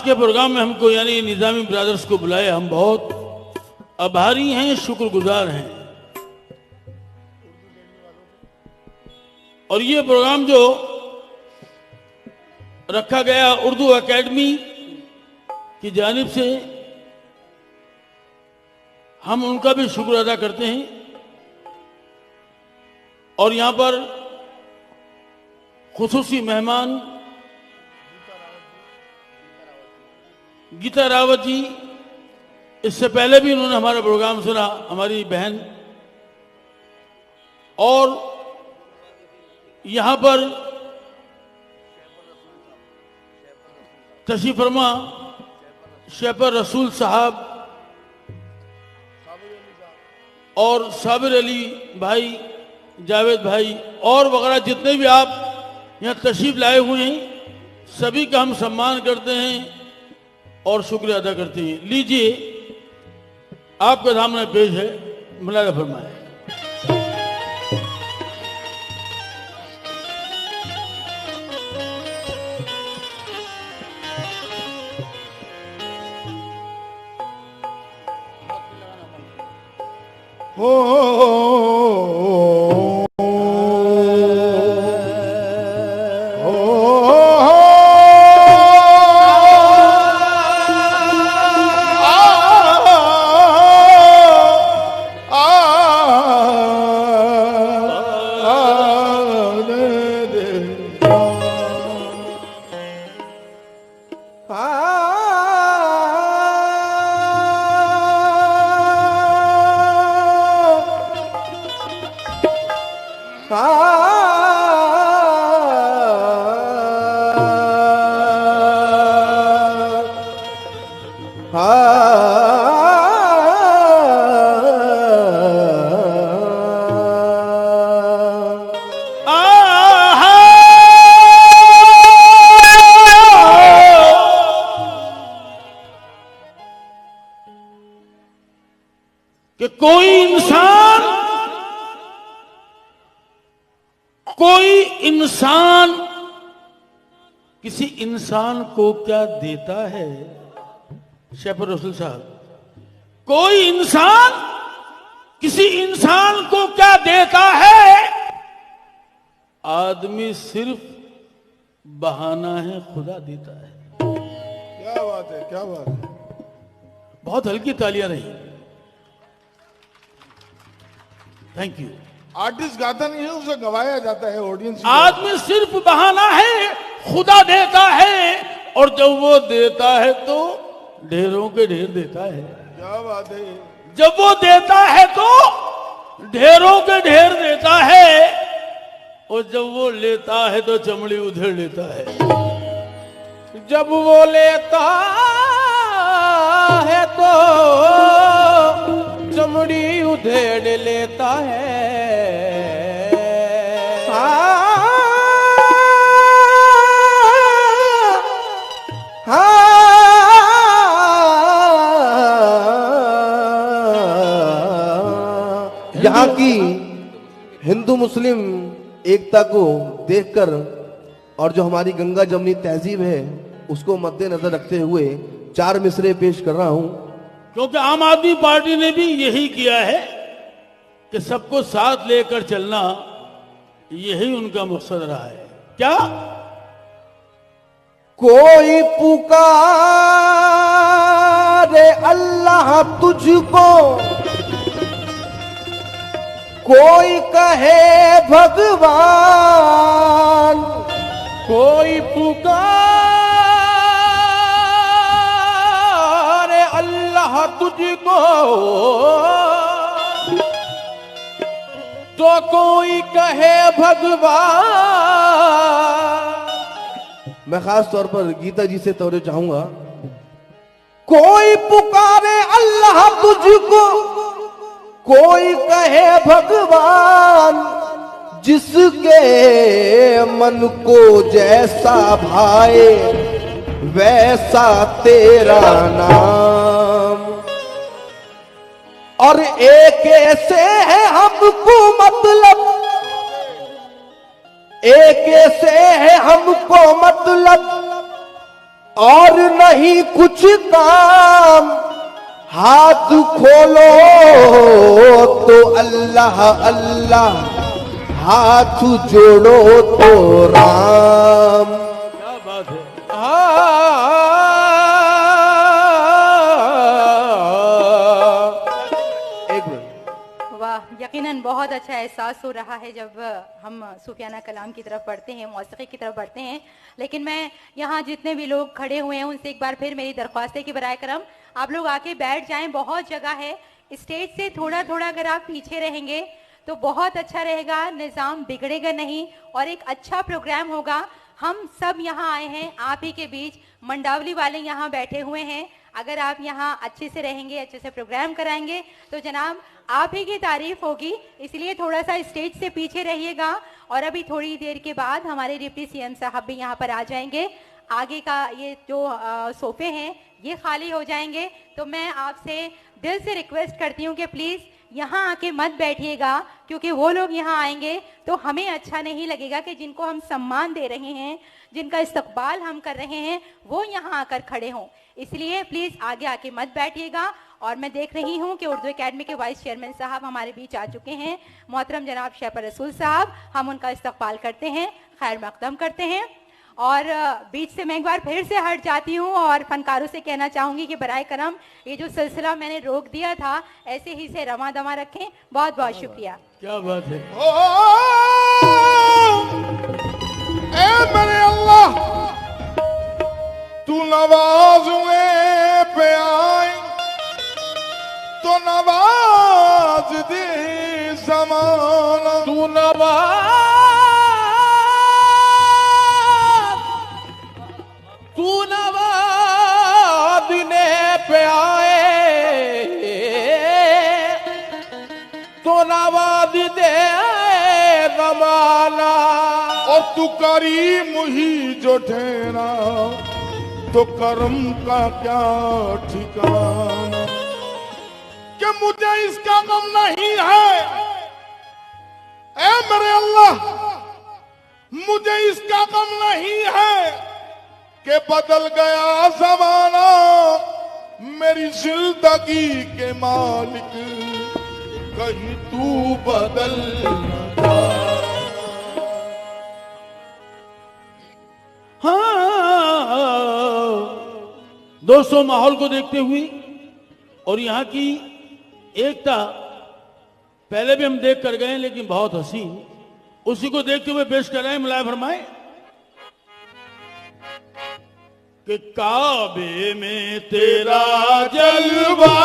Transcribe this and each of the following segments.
के प्रोग्राम में हमको यानी निजामी ब्रदर्स को बुलाए, हम बहुत आभारी हैं, शुक्रगुजार हैं। और ये प्रोग्राम जो रखा गया उर्दू एकेडमी की जानिब से, हम उनका भी शुक्र अदा करते हैं। और यहां पर खुसूसी मेहमान गीता रावत जी, इससे पहले भी उन्होंने हमारा प्रोग्राम सुना, हमारी बहन। और यहां पर तशरीफ फरमा शेफर रसूल साहब और साबिर अली भाई, जावेद भाई और वगैरह जितने भी आप यहाँ तशरीफ लाए हुए हैं, सभी का हम सम्मान करते हैं और शुक्रिया अदा करते हैं। लीजिए, आपके सामने पेश है, मुलाजा फरमाए। कि कोई इंसान किसी इंसान को क्या देता है, शेफर रसूल साहब, कोई इंसान किसी इंसान को क्या देता है? आदमी सिर्फ बहाना है, खुदा देता है। क्या बात है, क्या बात है। बहुत हल्की तालियां रही। Thank you. आर्टिस्ट गाता नहीं है, उसे गवाया जाता है, ऑडियंस। आदमी सिर्फ बहाना है, खुदा देता है। और जब वो देता है तो ढेरों के ढेर देता है। क्या बात है। जब वो देता है तो ढेरों के ढेर देता है, और जब वो लेता है तो चमड़ी उधेड़ लेता है। जब वो लेता है तो चमड़ी उधेड़ लेता है। यहाँ की हिंदू मुस्लिम एकता को देखकर और जो हमारी गंगा जमनी तहजीब है उसको मद्देनजर रखते हुए 4 मिसरे पेश कर रहा हूं। क्योंकि आम आदमी पार्टी ने भी यही किया है कि सबको साथ लेकर चलना, यही उनका मकसद रहा है। क्या? कोई पुकारे अल्लाह तुझको, कोई कहे भगवान, कोई पुकारे अल्लाह तुझको, तो कोई कहे भगवान। मैं खास तौर पर गीता जी से तौरे चाहूंगा। कोई पुकारे अल्लाह तुझको, कोई कहे भगवान, जिसके मन को जैसा भाए वैसा तेरा नाम। और एक ऐसे है हमको मतलब, एक ऐसे है हमको मतलब, और नहीं कुछ काम, हाथ खोलो तो अल्लाह अल्लाह, हाथ जोड़ो तो राम। क्या बात है। एक मिनट। वाह, यकीनन बहुत अच्छा एहसास हो रहा है जब हम सूफियाना कलाम की तरफ बढ़ते हैं, मौसीकी की तरफ बढ़ते हैं। लेकिन मैं यहाँ जितने भी लोग खड़े हुए हैं उनसे एक बार फिर मेरी दरख्वास्त है कि बराए करम आप लोग आके बैठ जाएं। बहुत जगह है, स्टेज से थोड़ा थोड़ा अगर आप पीछे रहेंगे तो बहुत अच्छा रहेगा, निज़ाम बिगड़ेगा नहीं और एक अच्छा प्रोग्राम होगा। हम सब यहाँ आए हैं आप ही के बीच, मंडावली वाले यहाँ बैठे हुए हैं। अगर आप यहाँ अच्छे से रहेंगे, अच्छे से प्रोग्राम कराएंगे तो जनाब आप ही की तारीफ होगी। इसलिए थोड़ा सा स्टेज से पीछे रहिएगा। और अभी थोड़ी देर के बाद हमारे डिप्टी सीएम साहब भी यहाँ पर आ जाएंगे। आगे का ये जो सोफे हैं ये खाली हो जाएंगे। तो मैं आपसे दिल से रिक्वेस्ट करती हूँ कि प्लीज़ यहाँ आके मत बैठिएगा, क्योंकि वो लोग यहाँ आएंगे तो हमें अच्छा नहीं लगेगा कि जिनको हम सम्मान दे रहे हैं, जिनका इस्तकबाल हम कर रहे हैं, वो यहाँ आकर खड़े हों। इसलिए प्लीज़ आगे आके मत बैठिएगा। और मैं देख रही हूँ कि उर्दू एकेडमी के वाइस चेयरमैन साहब हमारे बीच आ चुके हैं, मोहतरम जनाब शैफ रसूल साहब। हम उनका इस्तकबाल करते हैं, खैर मकदम करते हैं। और बीच से मैं एक बार फिर से हट जाती हूँ और फनकारों से कहना चाहूँगी कि बराए करम ये जो सिलसिला मैंने रोक दिया था ऐसे ही से रमा दमा रखें। बहुत बहुत शुक्रिया। क्या बात है। ए मेरे अल्लाह, तू नवाज़ने पे आए तो नवाज दे ज़माना, तू नवाज ने पे आए तो नवाज दे ज़माना। और तू करीम ही जो ठहरा तो करम का क्या ठिकाना। कि मुझे इसका गम नहीं है ए मेरे अल्लाह, मुझे इसका गम नहीं है कि बदल गया जमाना। मेरी जिंदगी के मालिक कहीं तू बदल न जा। हाँ दोस्तों, माहौल को देखते हुए और यहाँ की एकता पहले भी हम देख कर गए, लेकिन बहुत हसीन, उसी को देखते हुए पेश कर रहे हैं। मुलाय फरमाए कि काबे में तेरा जलवा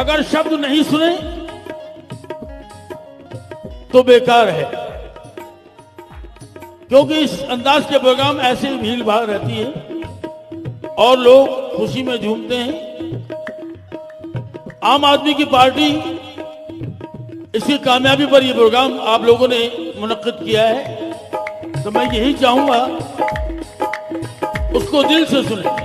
अगर शब्द नहीं सुने तो बेकार है, क्योंकि इस अंदाज के प्रोग्राम ऐसे ही भीड़ भाड़ रहती है और लोग खुशी में झूमते हैं। आम आदमी की पार्टी इसकी कामयाबी पर यह प्रोग्राम आप लोगों ने मुनक्किद किया है। तो मैं यही चाहूंगा उसको दिल से सुने।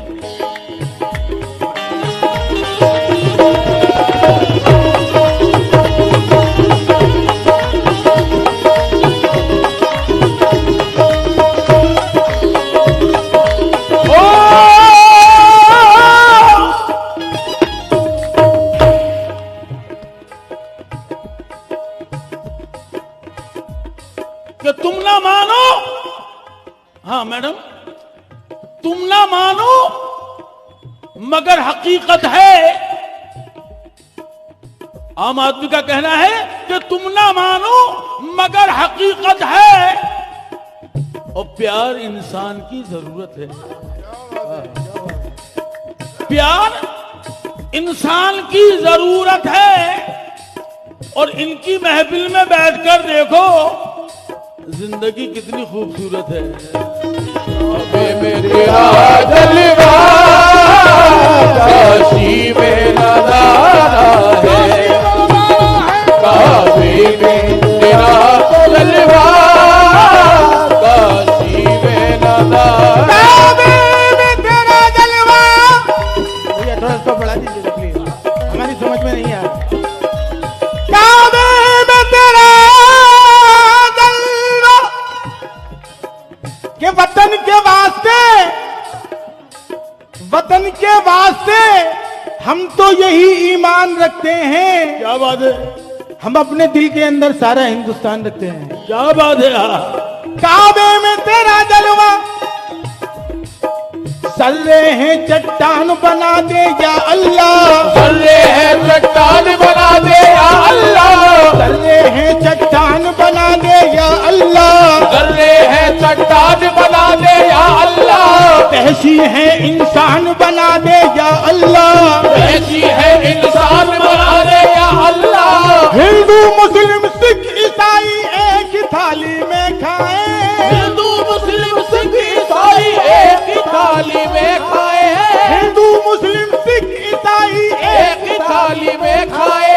कि तुम ना मानो, हाँ मैडम, तुम ना मानो मगर हकीकत है। आम आदमी का कहना है कि तुम ना मानो मगर हकीकत है, और प्यार इंसान की जरूरत है। प्यार इंसान की जरूरत है। और इनकी महफिल में बैठकर देखो जिंदगी कितनी खूबसूरत है। तेरा जलवा काशी में नजारा है, काशी में तेरा जलवा काशी में नजारा, काशी में तेरा जलवा। भैया थोड़ा इसको बढ़ा दीजिए प्लीज, हमारी समझ में नहीं आ रहा। काशी में तेरा जलवा के वतन के वास्ते, वतन के वास्ते हम तो यही ईमान रखते हैं। क्या बात है, हम अपने दिल के अंदर सारा हिंदुस्तान रखते हैं। क्या बात है। काबे में तेरा जलवा, सर्रे हैं चट्टान बना दे या अल्लाह, सर्रे हैं चट्टान बना दे या अल्लाह, सर्रे हैं चट्टान बना दे या अल्लाह, सर्रे हैं चट्टान बना दे या अल्लाह, तहसी है इंसान बना दे या अल्लाह, तहसी है इंसान बना दे या अल्लाह। हिंदू मुस्लिम सिख ईसाई एक थाली में खाए, हिंदू मुस्लिम सिख ईसाई एक थाली में खाए, हिंदू मुस्लिम सिख ईसाई एक थाली में खाए,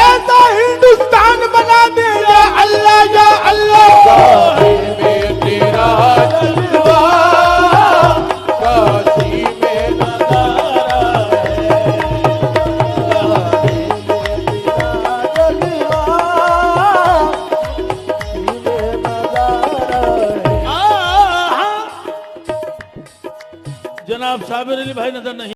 ऐसा हिंदुस्तान बना दे या अल्लाह या अल्लाह। काशी में तेरा जलवा, काशी में नजारा है, काशी में तेरा जलवा, काशी में नजारा है। जनाब साबिर अली भाई नजर नहीं